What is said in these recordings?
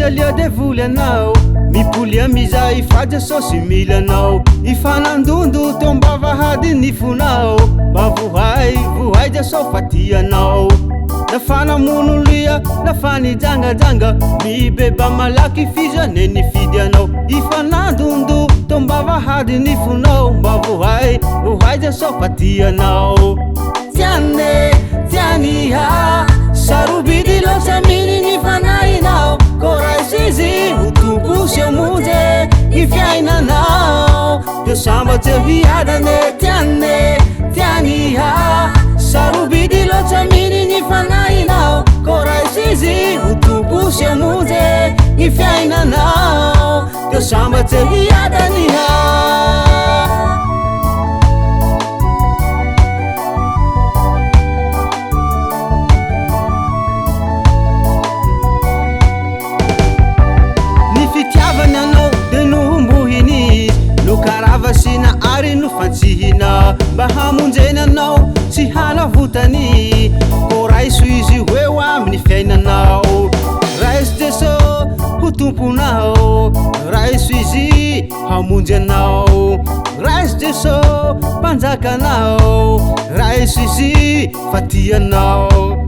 mizalia de voly anao mipolia mizay faja sosy mila anao ifanandondo tomba vahady ny fonao mba vohay ja so fatianao nafanamono lia nafanijangajanga mibeba malaky fizane ny fidy anao ifanandondo tomba vahady ny fonao mba vohay ja so fatianao tianiha sarobidy loatsa mininy fanahinao koraisizy ho tompo sy amonje ny fiainanao teo sambatsy hiadane tianiha sarobidy loatsa mininy fanahinao koraisizy ho tompo sy amonje ny fiainanao teo sambatsy hiadaniha Karavasina ari no fantsihina mba hamonjeny anao tsy halavotany ko raiso izy hoeo amin'ny fiainanao raiso jeso ho tomponao raiso izy hamonjy anao raiso jeso mpanjakanao raiso izy fatianao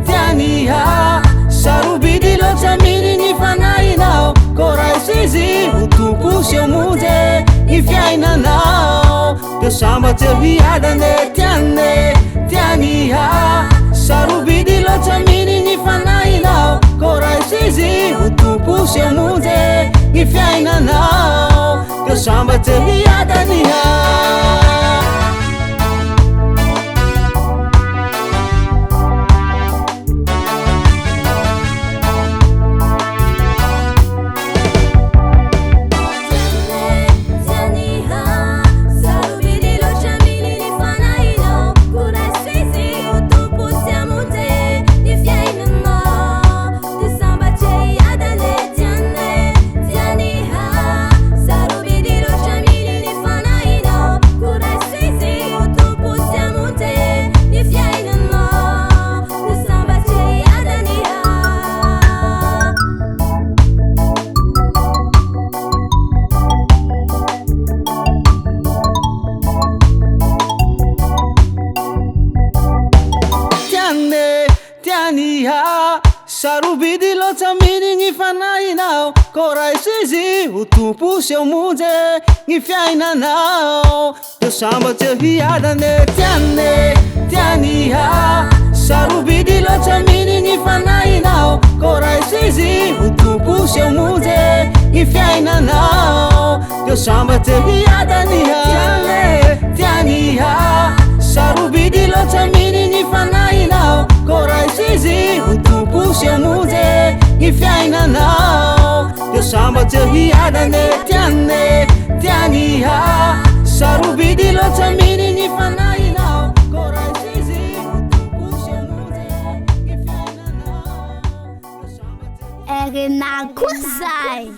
tianiha sarobidy loatsa mininy fanahinao ko raiso izy ho tompo sy amonje ny fiainanao teo sambatsy hiadane tianiha sarobidy loatsa mininy fanahinao ko raiso izy ho tompo sy amonje ny fiainanao teo sambatsy hiadaniha sarobidy loatsa mininy fanahinao ko raiso izy ho tompo sy amonje ny fiainanao teo sambatsy hiadane tianiha sarobidy loatsa mininy fanahinao ko raiso izy ho tompo sy amonje ny fiainanao teo sambatsy hiadaniha tianiha sarobidy loatsa mininy fanahinao ko raiso izy ho tompo sy amonje ny fiainanao teo sambatsy hiadane tianiha sarobidy loatsa mininy fanahinao ko raiso izy ho tompo sy amonje ny fiainanao teo sambatsy Erena Kozai